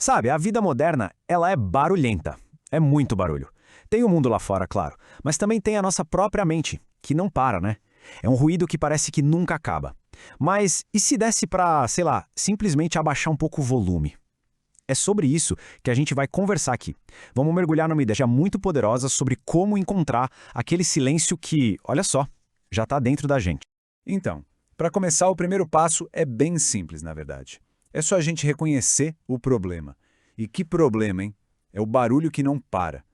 Sabe, a vida moderna, ela é barulhenta. É muito barulho. Tem o mundo lá fora, claro, mas também tem a nossa própria mente, que não para, né? É um ruído que parece que nunca acaba. Mas e se desse pra, sei lá, simplesmente abaixar um pouco o volume? É sobre isso que a gente vai conversar aqui. Vamos mergulhar numa ideia muito poderosa sobre como encontrar aquele silêncio que, olha só, já está dentro da gente. Então, para começar, o primeiro passo é bem simples, na verdade. É só a gente reconhecer o problema. E que problema, hein? É o barulho que não para.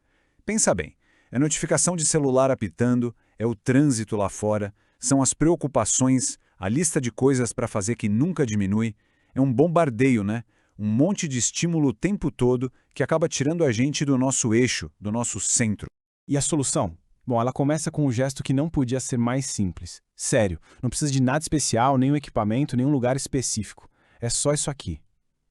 Pensa bem, é notificação de celular apitando, é o trânsito lá fora, são as preocupações, a lista de coisas para fazer que nunca diminui. É um bombardeio, né? Um monte de estímulo o tempo todo que acaba tirando a gente do nosso eixo, do nosso centro. E a solução? Bom, ela começa com um gesto que não podia ser mais simples. Sério, não precisa de nada especial, nenhum equipamento, nenhum lugar específico. É só isso aqui.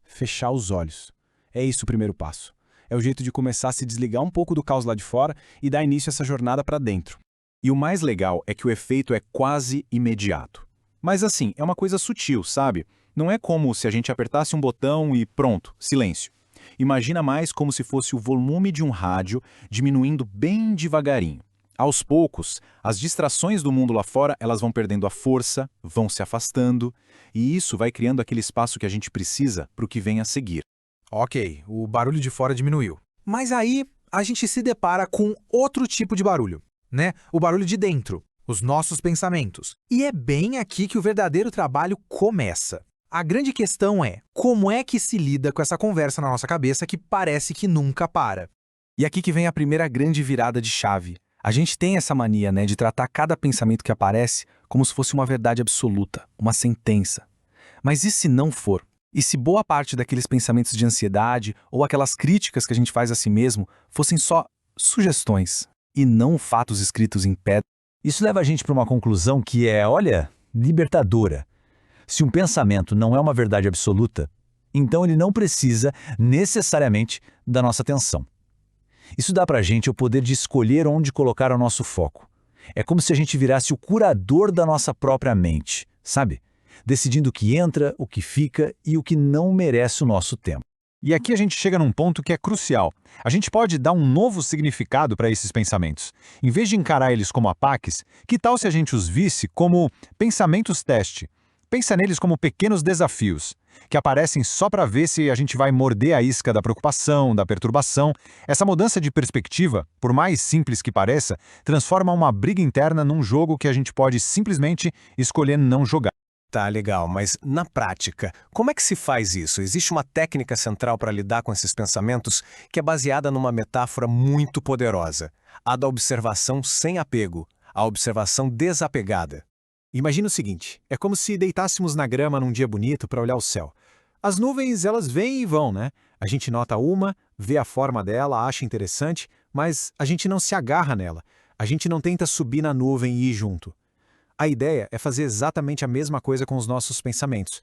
Fechar os olhos. É isso o primeiro passo. É o jeito de começar a se desligar um pouco do caos lá de fora e dar início a essa jornada para dentro. E o mais legal é que o efeito é quase imediato. Mas assim, é uma coisa sutil, sabe? Não é como se a gente apertasse um botão e pronto, silêncio. Imagina mais como se fosse o volume de um rádio diminuindo bem devagarinho. Aos poucos, as distrações do mundo lá fora, elas vão perdendo a força, vão se afastando, e isso vai criando aquele espaço que a gente precisa para o que vem a seguir. Ok, o barulho de fora diminuiu. Mas aí a gente se depara com outro tipo de barulho, né? O barulho de dentro, os nossos pensamentos. E é bem aqui que o verdadeiro trabalho começa. A grande questão é, como é que se lida com essa conversa na nossa cabeça que parece que nunca para? E aqui que vem a primeira grande virada de chave. A gente tem essa mania, né, de tratar cada pensamento que aparece como se fosse uma verdade absoluta, uma sentença. Mas e se não for? E se boa parte daqueles pensamentos de ansiedade ou aquelas críticas que a gente faz a si mesmo fossem só sugestões e não fatos escritos em pedra? Isso leva a gente para uma conclusão que é, olha, libertadora. Se um pensamento não é uma verdade absoluta, então ele não precisa necessariamente da nossa atenção. Isso dá para a gente o poder de escolher onde colocar o nosso foco. É como se a gente virasse o curador da nossa própria mente, sabe? Decidindo o que entra, o que fica e o que não merece o nosso tempo. E aqui a gente chega num ponto que é crucial. A gente pode dar um novo significado para esses pensamentos. Em vez de encarar eles como ataques, que tal se a gente os visse como pensamentos teste? Pensa neles como pequenos desafios, que aparecem só para ver se a gente vai morder a isca da preocupação, da perturbação. Essa mudança de perspectiva, por mais simples que pareça, transforma uma briga interna num jogo que a gente pode simplesmente escolher não jogar. Tá, legal, mas na prática, como é que se faz isso? Existe uma técnica central para lidar com esses pensamentos que é baseada numa metáfora muito poderosa, a da observação sem apego, a observação desapegada. Imagina o seguinte, é como se deitássemos na grama num dia bonito para olhar o céu. As nuvens, elas vêm e vão, né? A gente nota uma, vê a forma dela, acha interessante, mas a gente não se agarra nela. A gente não tenta subir na nuvem e ir junto. A ideia é fazer exatamente a mesma coisa com os nossos pensamentos.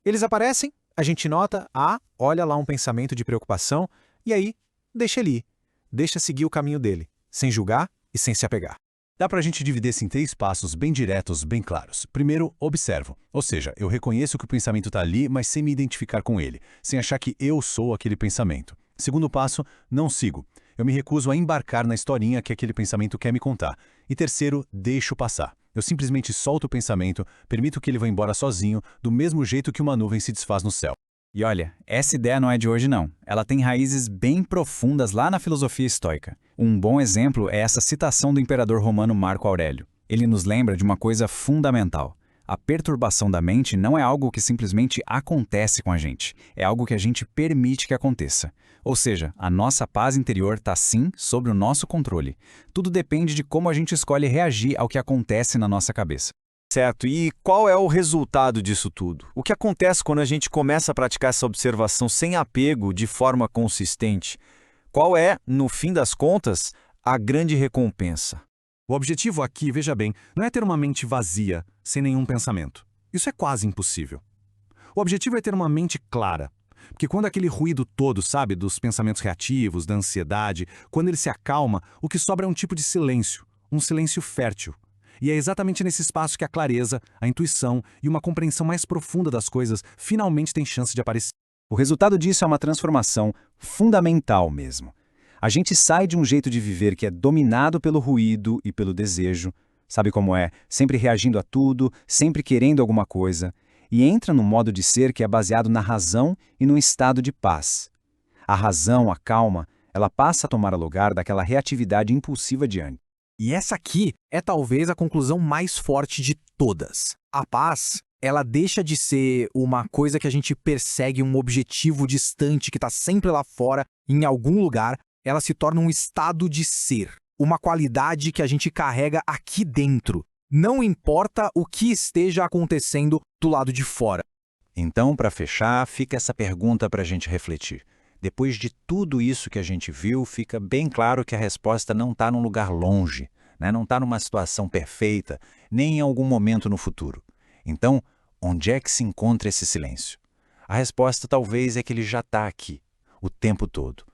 Eles aparecem, a gente nota, olha lá um pensamento de preocupação, e aí, deixa ele ir. Deixa seguir o caminho dele, sem julgar e sem se apegar. Dá para a gente dividir isso em 3 passos bem diretos, bem claros. Primeiro, observo. Ou seja, eu reconheço que o pensamento está ali, mas sem me identificar com ele, sem achar que eu sou aquele pensamento. Segundo passo, não sigo. Eu me recuso a embarcar na historinha que aquele pensamento quer me contar. E terceiro, deixo passar. Eu simplesmente solto o pensamento, permito que ele vá embora sozinho, do mesmo jeito que uma nuvem se desfaz no céu. E olha, essa ideia não é de hoje não. Ela tem raízes bem profundas lá na filosofia estoica. Um bom exemplo é essa citação do imperador romano Marco Aurélio. Ele nos lembra de uma coisa fundamental. A perturbação da mente não é algo que simplesmente acontece com a gente. É algo que a gente permite que aconteça. Ou seja, a nossa paz interior está sim sob o nosso controle. Tudo depende de como a gente escolhe reagir ao que acontece na nossa cabeça. Certo, e qual é o resultado disso tudo? O que acontece quando a gente começa a praticar essa observação sem apego de forma consistente? Qual é, no fim das contas, a grande recompensa? O objetivo aqui, veja bem, não é ter uma mente vazia, sem nenhum pensamento. Isso é quase impossível. O objetivo é ter uma mente clara. Porque quando aquele ruído todo, sabe, dos pensamentos reativos, da ansiedade, quando ele se acalma, o que sobra é um tipo de silêncio, um silêncio fértil. E é exatamente nesse espaço que a clareza, a intuição e uma compreensão mais profunda das coisas finalmente têm chance de aparecer. O resultado disso é uma transformação fundamental mesmo. A gente sai de um jeito de viver que é dominado pelo ruído e pelo desejo, sabe como é? Sempre reagindo a tudo, sempre querendo alguma coisa, e entra num modo de ser que é baseado na razão e num estado de paz. A razão, a calma, ela passa a tomar o lugar daquela reatividade impulsiva de antes. E essa aqui é talvez a conclusão mais forte de todas. A paz, ela deixa de ser uma coisa que a gente persegue, um objetivo distante que está sempre lá fora, em algum lugar. Ela se torna um estado de ser, uma qualidade que a gente carrega aqui dentro. Não importa o que esteja acontecendo do lado de fora. Então, para fechar, fica essa pergunta para a gente refletir. Depois de tudo isso que a gente viu, fica bem claro que a resposta não está num lugar longe, né? Não está numa situação perfeita, nem em algum momento no futuro. Então, onde é que se encontra esse silêncio? A resposta talvez é que ele já está aqui, o tempo todo.